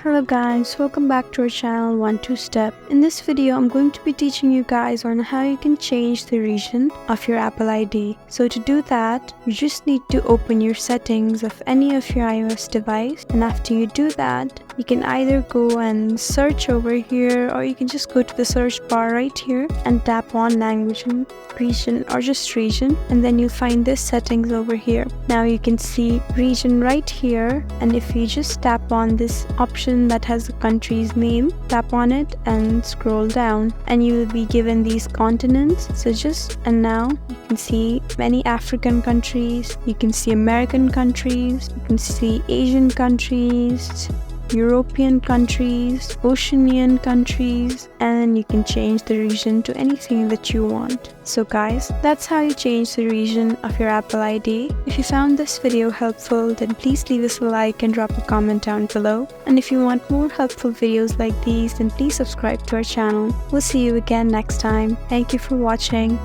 Hello guys, welcome back to our channel 1-2-Step. In this video, I'm going to be teaching you guys on how you can change the region of your Apple ID. So to do that, you just need to open your settings of any of your iOS device, and after you do that, you can either go and search over here, or you can just go to the search bar right here and tap on language and region or just region, and then you'll find this settings over here. Now you can see region right here, and if you just tap on this option that has the country's name, tap on it and scroll down, and you will be given these continents. And now you can see many African countries, you can see American countries, you can see Asian countries, European countries, Oceanian countries, and you can change the region to anything that you want. So guys, that's how you change the region of your Apple ID. If you found this video helpful, then please leave us a like and drop a comment down below. And if you want more helpful videos like these, then please subscribe to our channel. We'll see you again next time. Thank you for watching.